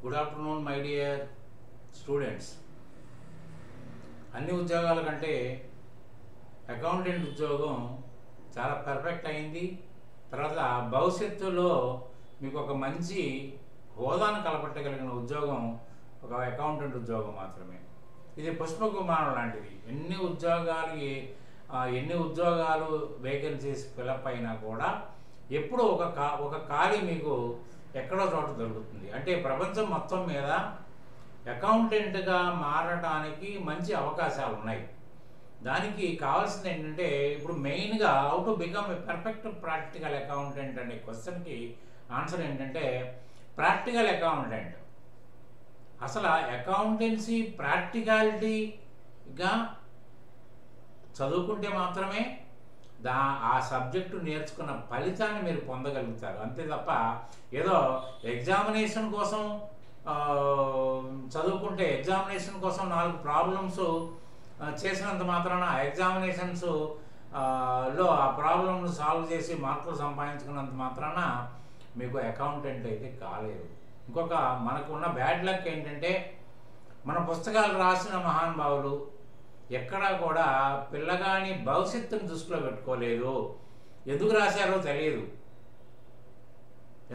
Good afternoon my dear students. అన్ని ఉద్యోగాల కంటే అకౌంటెంట్ ఉద్యోగం చాలా పర్ఫెక్ట్ అయింది. తర్వాత భవిష్యత్తులో మీకు ఒక మంచి హోదాను కలపట్టగలిగిన ఉద్యోగం ఒక అకౌంటెంట్ ఉద్యోగం మాత్రమే. ఇది పుష్పకుమారం లాంటిది. ఎన్ని ఉద్యోగాలు వేకెన్సీస్ ఫిలప్ అయినా కూడా ఎప్పుడూ ఒక ఖాళీ మీకు ఎక్కడో చోట దొరుకుతుంది. అంటే ప్రపంచం మొత్తం మీద అకౌంటెంట్గా మారడానికి మంచి అవకాశాలు ఉన్నాయి. దానికి కావాల్సింది ఏంటంటే, ఇప్పుడు మెయిన్గా how to become a perfect practical accountant అనే క్వశ్చన్కి ఆన్సర్ ఏంటంటే ప్రాక్టికల్ అకౌంటెంట్. అసలు అకౌంటెన్సీ ప్రాక్టికాలిటీగా చదువుకుంటే మాత్రమే ఆ సబ్జెక్టు నేర్చుకున్న ఫలితాన్ని మీరు పొందగలుగుతారు. అంతే తప్ప ఏదో ఎగ్జామినేషన్ కోసం చదువుకుంటే ఎగ్జామినేషన్ కోసం 4 ప్రాబ్లమ్స్ చేసినంత మాత్రాన ఎగ్జామినేషన్స్ లో ఆ ప్రాబ్లమ్ను సాల్వ్ చేసి మార్కులు సంపాదించుకున్నంత మాత్రాన మీకు అకౌంటెంట్ అయితే కాలేదు. ఇంకొక మనకున్న బ్యాడ్ లక్ ఏంటంటే, మన పుస్తకాలు రాసిన మహానుభావులు ఎక్కడా కూడా పిల్లగాని భవిష్యత్తును దృష్టిలో పెట్టుకోలేదు. ఎందుకు రాశారో తెలియదు.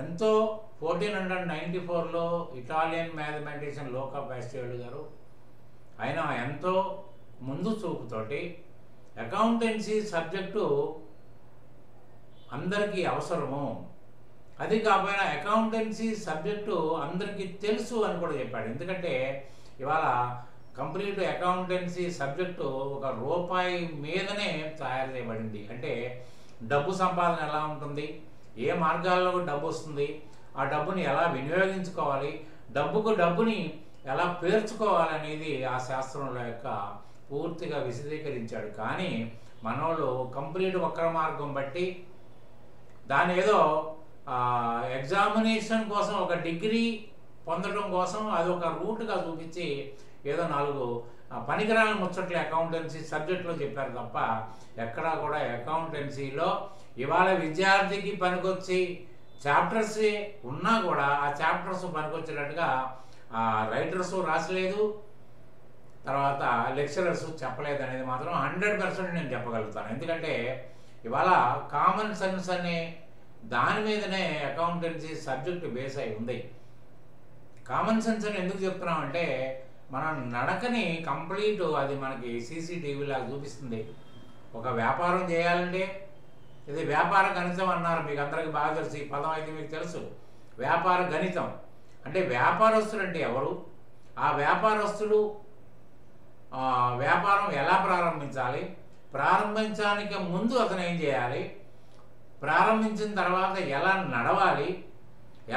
ఎంతో 1494లో ఇటాలియన్ మ్యాథమెటిషియన్ లోకా పాస్టియోలి గారు ఆయన ఎంతో ముందు చూపుతోటి అకౌంటెన్సీ సబ్జెక్టు అందరికీ అవసరము, అది కాకపోయినా అకౌంటెన్సీ సబ్జెక్టు అందరికీ తెలుసు అని కూడా చెప్పాడు. ఎందుకంటే ఇవాళ కంప్లీట్ అకౌంటెన్సీ సబ్జెక్టు ₹1 మీదనే తయారు చేయబడింది. అంటే డబ్బు సంపాదన ఎలా ఉంటుంది, ఏ మార్గాల్లో డబ్బు వస్తుంది, ఆ డబ్బుని ఎలా వినియోగించుకోవాలి, డబ్బుని ఎలా పేర్చుకోవాలనేది ఆ శాస్త్రంలో యొక్క పూర్తిగా విశదీకరించాడు. కానీ మనోళ్ళు కంప్లీట్ వక్ర మార్గం బట్టి దాని ఏదో ఎగ్జామినేషన్ కోసం ఒక డిగ్రీ పొందడం కోసం అది ఒక రూట్గా చూపించి ఏదో 4 పనికిరాని ముచ్చట్లు అకౌంటెన్సీ సబ్జెక్టులో చెప్పారు తప్ప ఎక్కడా కూడా అకౌంటెన్సీలో ఇవాళ విద్యార్థికి పనికొచ్చి చాప్టర్స్ ఉన్నా కూడా ఆ చాప్టర్స్ పనికొచ్చేటట్టుగా రైటర్స్ రాసలేదు, తర్వాత లెక్చరర్స్ చెప్పలేదు అనేది మాత్రం 100% నేను చెప్పగలుగుతాను. ఎందుకంటే ఇవాళ కామన్ సెన్స్ అనే దాని మీదనే అకౌంటెన్సీ సబ్జెక్టు బేస్ అయి ఉంది. కామన్ సెన్స్ అని ఎందుకు చెప్తున్నామంటే, మన నడకని కంప్లీట్ అది మనకి సీసీటీవీలాగా చూపిస్తుంది. ఒక వ్యాపారం చేయాలంటే ఇది వ్యాపార గణితం అన్నారు, మీకు అందరికీ బాగా తెలుసు. ఈ పదం అయితే మీకు తెలుసు. వ్యాపార గణితం అంటే వ్యాపారస్తులు అంటే ఎవరు, ఆ వ్యాపారస్తులు వ్యాపారం ఎలా ప్రారంభించాలి, ప్రారంభించడానికి ముందు అతను ఏం చేయాలి, ప్రారంభించిన తర్వాత ఎలా నడవాలి,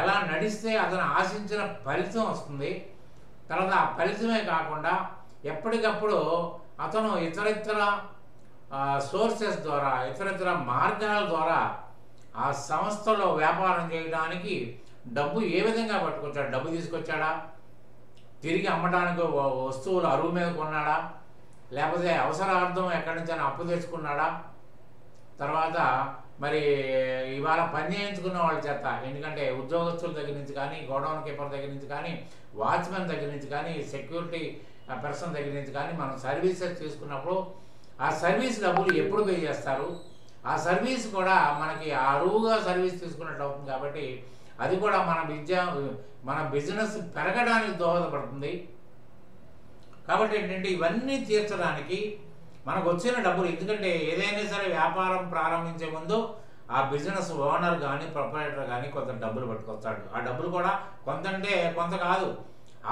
ఎలా నడిస్తే అతను ఆశించిన ఫలితం వస్తుంది, తర్వాత ఆ ఫలితమే కాకుండా ఎప్పటికప్పుడు అతను ఇతరితర సోర్సెస్ ద్వారా ఇతరితర మార్గాల ద్వారా ఆ సంస్థలో వ్యాపారం చేయడానికి డబ్బు ఏ విధంగా పట్టుకొచ్చాడు, డబ్బు తీసుకొచ్చాడా, తిరిగి అమ్మడానికి వస్తువులు అరువు మీద కొన్నాడా, లేకపోతే అవసరార్థం ఎక్కడి నుంచైనా అప్పు తెచ్చుకున్నాడా, తర్వాత మరి ఇవాళ పని చేయించుకున్న వాళ్ళ చేత, ఎందుకంటే ఉద్యోగస్తుల దగ్గర నుంచి కానీ, గోడౌన్ కీపర్ దగ్గర నుంచి కానీ, వాచ్మెన్ దగ్గర నుంచి కానీ, సెక్యూరిటీ పర్సన్ దగ్గర నుంచి కానీ మనం సర్వీసెస్ తీసుకున్నప్పుడు ఆ సర్వీస్ డబ్బులు ఎప్పుడు పే చేస్తారు, ఆ సర్వీస్ కూడా మనకి అరువుగా సర్వీస్ తీసుకున్నట్టు అవుతుంది. కాబట్టి అది కూడా మన బిజినెస్ పెరగడానికి దోహదపడుతుంది. కాబట్టి ఏంటంటే ఇవన్నీ తీర్చడానికి మనకు వచ్చిన డబ్బులు, ఎందుకంటే ఏదైనా సరే వ్యాపారం ప్రారంభించే ముందు ఆ బిజినెస్ ఓనర్ కానీ ప్రొపరేటర్ కానీ కొంత డబ్బులు పట్టుకొస్తాడు. ఆ డబ్బులు కూడా కొంత అంటే కొంత కాదు,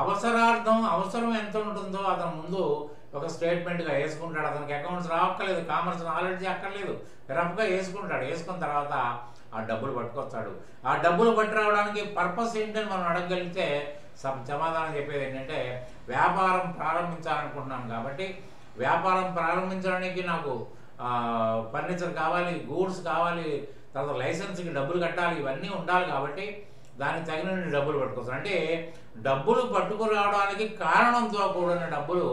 అవసరం ఎంత ఉంటుందో అతను ముందు ఒక స్టేట్మెంట్గా వేసుకుంటాడు. అతనికి అకౌంట్స్ రావక్కర్లేదు, కామర్స్ నాలెడ్జ్ అక్కర్లేదు, రఫ్గా వేసుకుంటాడు. వేసుకున్న తర్వాత ఆ డబ్బులు పట్టుకొస్తాడు. ఆ డబ్బులు పట్టి రావడానికి పర్పస్ ఏంటని మనం అడగగలిగితే సమాధానం చెప్పేది ఏంటంటే, వ్యాపారం ప్రారంభించాలనుకుంటున్నాను కాబట్టి వ్యాపారం ప్రారంభించడానికి నాకు ఫర్నిచర్ కావాలి, గూడ్స్ కావాలి, తర్వాత లైసెన్స్కి డబ్బులు కట్టాలి, ఇవన్నీ ఉండాలి. కాబట్టి దానికి తగిన డబ్బులు పట్టుకొస్తాను. అంటే డబ్బులు పట్టుకురావడానికి కారణంతో కూడిన డబ్బులు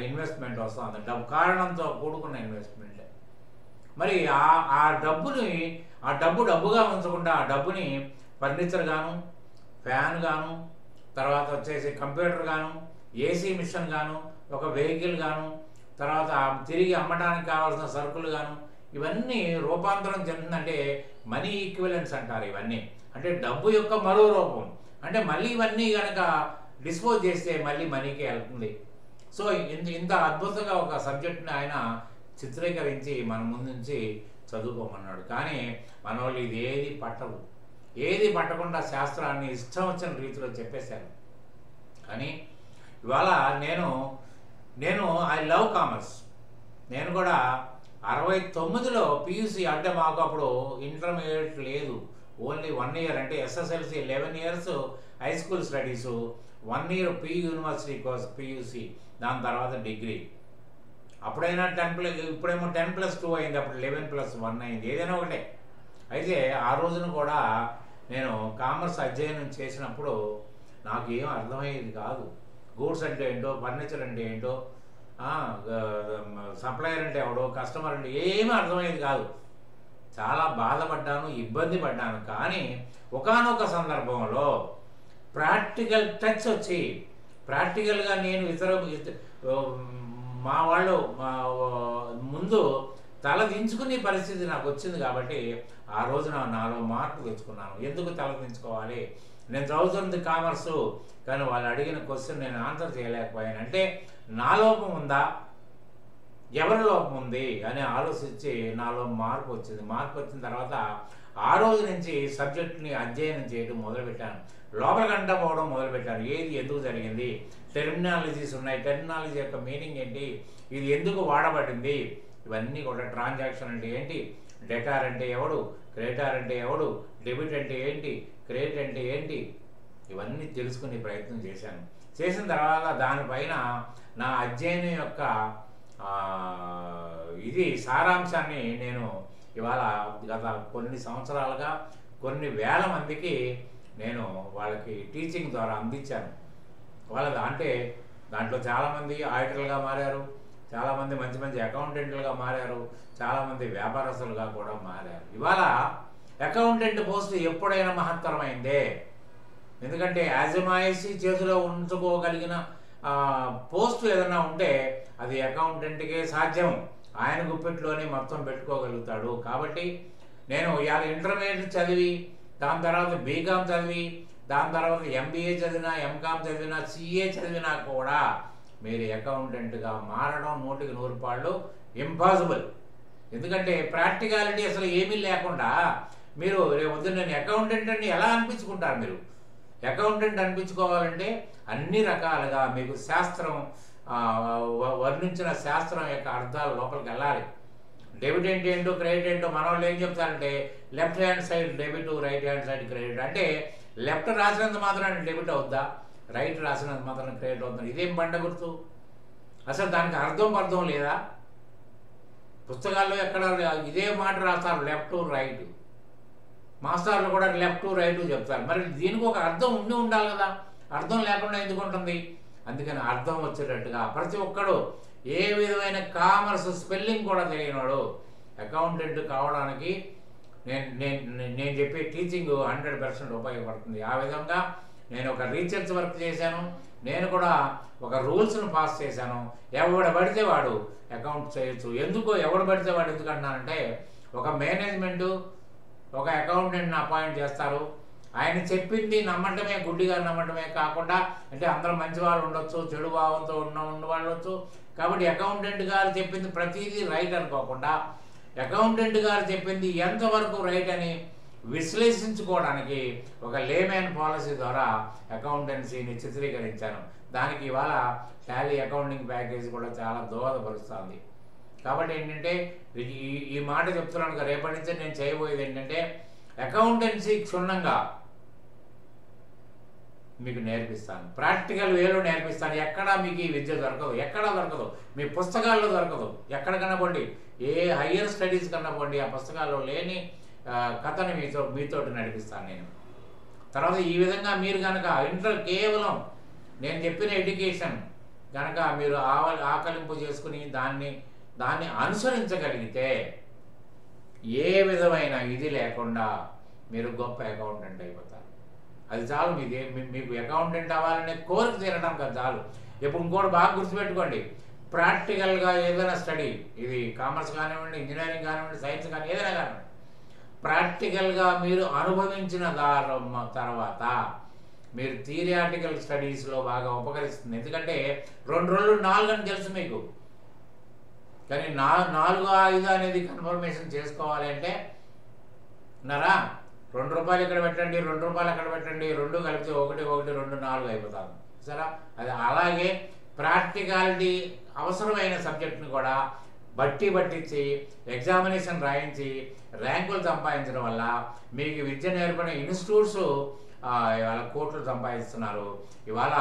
ఇన్వెస్ట్మెంట్ వస్తుంది. కారణంతో కూడుకున్న ఇన్వెస్ట్మెంట్. మరి ఆ డబ్బుగా ఉంచకుండా ఆ డబ్బుని ఫర్నిచర్ గాను, ఫ్యాన్ గాను, తర్వాత వచ్చేసి కంప్యూటర్ గాను, ఏసీ మిషన్ గాను, ఒక వెహికల్ గాను, తర్వాత తిరిగి అమ్మడానికి కావాల్సిన సరుకులు గాను, ఇవన్నీ రూపాంతరం చెందుతుందంటే మనీ ఈక్వివలెన్స్ అంటారు. ఇవన్నీ అంటే డబ్బు యొక్క మరో రూపం. అంటే మళ్ళీ ఇవన్నీ కనుక డిస్పోజ్ చేస్తే మళ్ళీ మనీకి వెళ్తుంది. సో ఇంత అద్భుతంగా ఒక సబ్జెక్ట్ని ఆయన చిత్రీకరించి మన ముందు నుంచి చదువుకోమన్నాడు. కానీ మన వాళ్ళు ఇది ఏది పట్టకుండా శాస్త్రాన్ని ఇష్టం వచ్చిన రీతిలో చెప్పేశారు. కానీ ఇవాళ నేను ఐ లవ్ కామర్స్. నేను కూడా 69లో పియూసీ, అంటే మాకు అప్పుడు ఇంటర్మీడియట్ లేదు, ఓన్లీ 1 ఇయర్, అంటే SSLC 11 years high school studies, 1 year university course PUC, దాని తర్వాత డిగ్రీ. అప్పుడైనా 10+, ఇప్పుడేమో 10+2 అయింది, అప్పుడు 11+1 అయింది, ఏదైనా ఒకటే. అయితే ఆ రోజున కూడా నేను కామర్స్ అధ్యయనం చేసినప్పుడు నాకు ఏం అర్థమయ్యేది కాదు. గూడ్స్ అంటే ఏంటో, ఫర్నిచర్ అంటే ఏంటో, సప్లయర్ అంటే ఎవడో, కస్టమర్ అంటే ఏమీ అర్థమయ్యేది కాదు. చాలా బాధపడ్డాను, ఇబ్బంది పడ్డాను. కానీ ఒకానొక సందర్భంలో ప్రాక్టికల్ టచ్ వచ్చి, ప్రాక్టికల్గా నేను మా వాళ్ళు ముందు తల దించుకునే పరిస్థితి నాకు వచ్చింది. కాబట్టి ఆ రోజున నాలో మార్పు తెచ్చుకున్నాను. ఎందుకు తల దించుకోవాలి? నేను చదువుతుంది కామర్సు, కానీ వాళ్ళు అడిగిన క్వశ్చన్ నేను ఆన్సర్ చేయలేకపోయాను. అంటే నా లోపం ఉందా, ఎవరి లోపం ఉంది అని ఆలోచించి నాలో మార్పు వచ్చింది. మార్పు వచ్చిన తర్వాత ఆ రోజు నుంచి సబ్జెక్ట్ని అధ్యయనం చేయడం మొదలుపెట్టాను. లోపలికంట పోవడం మొదలుపెట్టాను. ఏది ఎందుకు జరిగింది, టెర్మినాలజీస్ ఉన్నాయి, టెర్మినాలజీ యొక్క మీనింగ్ ఏంటి, ఇది ఎందుకు వాడబడింది, ఇవన్నీ కూడా ట్రాన్సాక్షన్ అంటే ఏంటి, డెటార్ అంటే ఎవడు, క్రెడిటార్ అంటే ఎవడు, డెబిట్ అంటే ఏంటి, క్రెడిట్ అంటే ఏంటి, ఇవన్నీ తెలుసుకునే ప్రయత్నం చేశాను. చేసిన తర్వాత దానిపైన నా అధ్యయనం యొక్క సారాంశాన్ని నేను ఇవాళ గత కొన్ని సంవత్సరాలుగా కొన్ని వేల మందికి నేను వాళ్ళకి టీచింగ్ ద్వారా అందించాను. అంటే దాంట్లో చాలామంది ఆడిటర్లుగా మారారు, చాలామంది మంచి మంచి అకౌంటెంట్లుగా మారారు, చాలామంది వ్యాపారస్తులుగా కూడా మారారు. ఇవాళ అకౌంటెంట్ పోస్ట్ ఎప్పుడైనా మహత్తరమైందే. ఎందుకంటే యాజమాయిషీ చేతిలో ఉంచుకోగలిగిన పోస్ట్ ఏదైనా ఉంటే అది అకౌంటెంట్కే సాధ్యం. ఆయన గుప్పెట్లోనే మొత్తం పెట్టుకోగలుగుతాడు. కాబట్టి నేను ఇవాళ ఇంటర్మీడియట్ చదివి, దాని తర్వాత బీకామ్ చదివి, దాని తర్వాత ఎంబీఏ చదివినా, ఎంకామ్ చదివినా, సిఏ చదివినా కూడా మీరు అకౌంటెంట్గా మారడం 100% ఇంపాసిబుల్. ఎందుకంటే ప్రాక్టికాలిటీ అసలు ఏమీ లేకుండా మీరు రేపు నేను అకౌంటెంట్ అని ఎలా అనిపించుకుంటారు? మీరు అకౌంటెంట్ అనిపించుకోవాలంటే అన్ని రకాలుగా మీకు శాస్త్రం వర్ణించిన శాస్త్రం యొక్క అర్థాలు లోపలికి వెళ్ళాలి. డెబిట్ అంటే ఏంటో, క్రెడిట్ ఏంటో మన వాళ్ళు ఏం చెప్తారంటే left hand side debit, right hand side credit. అంటే లెఫ్ట్ రాసినంత మాత్రాన్ని డెబిట్ అవుద్దా, రైట్ రాసినంత మాత్రం క్రెడిట్ అవుతుంది? ఇదేం బండ గుర్తు? అసలు దానికి అర్థం లేదా? పుస్తకాల్లో ఎక్కడ ఇదే మాట రాస్తారు, లెఫ్ట్ రైట్. మాస్టర్లు కూడా లెఫ్ట్ రైట్ చెప్తారు. మరి దీనికి ఒక అర్థం ఉండాలి కదా, అర్థం లేకుండా ఎందుకు ఉంటుంది? అందుకని అర్థం వచ్చేటట్టుగా ప్రతి ఒక్కడు ఏ విధమైన కామర్స్ స్పెల్లింగ్ కూడా తెలియనివాడు అకౌంటెంట్ కావడానికి నేను చెప్పే టీచింగ్ 100% ఉపయోగపడుతుంది. ఆ విధంగా నేను ఒక రీసెర్చ్ వర్క్ చేశాను. నేను కూడా ఒక రూల్స్ను పాస్ చేశాను. ఎవడు పడితే వాడు అకౌంట్ చేయొచ్చు. ఎందుకు ఎవడు పడితే వాడు ఎందుకు అంటున్నానంటే, ఒక మేనేజ్మెంటు ఒక అకౌంటెంట్ని అపాయింట్ చేస్తారు. ఆయన చెప్పింది నమ్మటమే, గుడ్డిగా నమ్మటమే కాకుండా, అంటే అందరూ మంచి వాళ్ళు ఉండొచ్చు, చెడు భావంతో ఉన్న వాళ్ళు ఉండొచ్చు. కాబట్టి అకౌంటెంట్ గారు చెప్పింది ప్రతిదీ రైట్ అనుకోకుండా, అకౌంటెంట్ గారు చెప్పింది ఎంతవరకు రైట్ అని విశ్లేషించుకోవడానికి ఒక లేమ్యాన్ పాలసీ ద్వారా అకౌంటెన్సీని చిత్రీకరించాను. దానికి ఇవాళ టాలీ అకౌంటింగ్ ప్యాకేజ్ కూడా చాలా దోహదపరుస్తుంది. కాబట్టి ఏంటంటే ఈ మాట చెప్తున్నాను, రేపటి నుంచి నేను చేయబోయేది ఏంటంటే అకౌంటెన్సీ క్షుణ్ణంగా మీకు నేర్పిస్తాను, ప్రాక్టికల్ వేలో నేర్పిస్తాను. ఎక్కడా మీకు ఈ విద్య దొరకదు, ఎక్కడా దొరకదు, మీ పుస్తకాల్లో దొరకదు. ఎక్కడ కనపండి, ఏ హయ్యర్ స్టడీస్ కనపండి, ఆ పుస్తకాల్లో లేని కథని మీతోటి నడిపిస్తాను నేను. తర్వాత ఈ విధంగా మీరు కనుక కేవలం నేను చెప్పిన ఎడ్యుకేషన్ కనుక మీరు ఆకలింపు చేసుకుని దాన్ని అనుసరించగలిగితే ఏ విధమైన ఇది లేకుండా మీరు గొప్ప అకౌంటెంట్ అయిపోతారు. అది చాలు. మీకు అకౌంటెంట్ అవ్వాలనే కోరిక తీరడానికి అది చాలు. ఇప్పుడు ఇంకోటి బాగా గుర్తుపెట్టుకోండి, ప్రాక్టికల్గా ఏదైనా స్టడీ, ఇది కామర్స్ కానివ్వండి, ఇంజనీరింగ్ కానివ్వండి, సైన్స్ కానీ ఏదైనా కానివ్వండి, ప్రాక్టికల్గా మీరు అనుభవించిన తర్వాత మీరు థియరిటికల్ స్టడీస్లో బాగా ఉపకరిస్తుంది. ఎందుకంటే 2 రోజులు 4 అని తెలుసు మీకు, కానీ 4, 5 అనేది కన్ఫర్మేషన్ చేసుకోవాలి అంటే ఉన్నారా, 2 రూపాయలు ఇక్కడ పెట్టండి, 2 రూపాయలు అక్కడ పెట్టండి, 2 కలిపితే 1, 1, 2, 4 అయిపోతాను సరే. అది అలాగే ప్రాక్టికాలిటీ అవసరమైన సబ్జెక్ట్ని కూడా బట్టించి ఎగ్జామినేషన్ రాయించి ర్యాంకులు సంపాదించడం వల్ల మీకు విద్య నేర్పిన ఇన్స్టిట్యూట్స్ ఇవాళ కోట్లు సంపాదిస్తున్నారు. ఇవాళ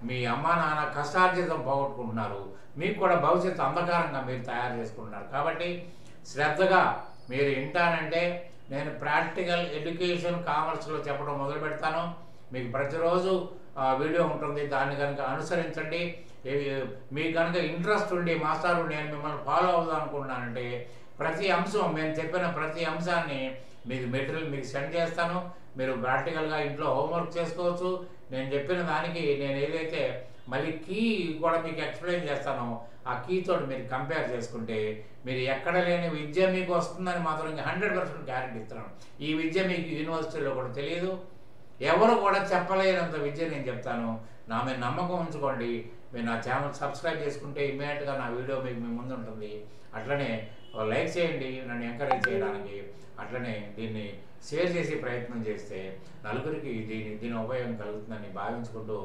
మీ అమ్మా నాన్న కష్టార్జితం పోగొట్టుకుంటున్నారు. మీకు కూడా భవిష్యత్తు అంధకారంగా మీరు తయారు చేసుకుంటున్నారు. కాబట్టి శ్రద్ధగా మీరు వింటానంటే నేను ప్రాక్టికల్ ఎడ్యుకేషన్ కామర్స్లో చెప్పడం మొదలు పెడతాను. మీకు ప్రతిరోజు వీడియో ఉంటుంది, దాన్ని కనుక అనుసరించండి. మీకు కనుక ఇంట్రెస్ట్ ఉండి మాస్టారు నేను మిమ్మల్ని ఫాలో అవుదాం అనుకుంటున్నానంటే ప్రతి అంశం, నేను చెప్పిన ప్రతి అంశాన్ని మీకు మెటీరియల్ మీకు సెండ్ చేస్తాను. మీరు ప్రాక్టికల్గా ఇంట్లో హోంవర్క్ చేసుకోవచ్చు. నేను చెప్పిన దానికి నేను ఏదైతే మళ్ళీ కీ కూడా మీకు ఎక్స్ప్లెయిన్ చేస్తానో ఆ కీతో మీరు కంపేర్ చేసుకుంటే మీరు ఎక్కడ లేని విద్య మీకు వస్తుందని మాత్రం 100% గ్యారెంటీ ఇస్తున్నాను. ఈ విద్య మీకు యూనివర్సిటీలో కూడా తెలియదు, ఎవరు కూడా చెప్పలేనంత విద్య నేను చెప్తాను. నా మీద నమ్మకం ఉంచుకోండి. మీరు నా ఛానల్ సబ్స్క్రైబ్ చేసుకుంటే ఇమ్మీడియట్గా నా వీడియో మీకు మీ ముందు ఉంటుంది. అట్లనే లైక్ చేయండి నన్ను ఎంకరేజ్ చేయడానికి. అట్లనే దీన్ని షేర్ చేసే ప్రయత్నం చేస్తే నలుగురికి దీని ఉపయోగం కలుగుతుందని భావించుకుంటూ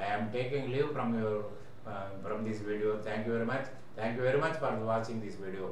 I am taking leave from this video. Thank you very much for watching this video.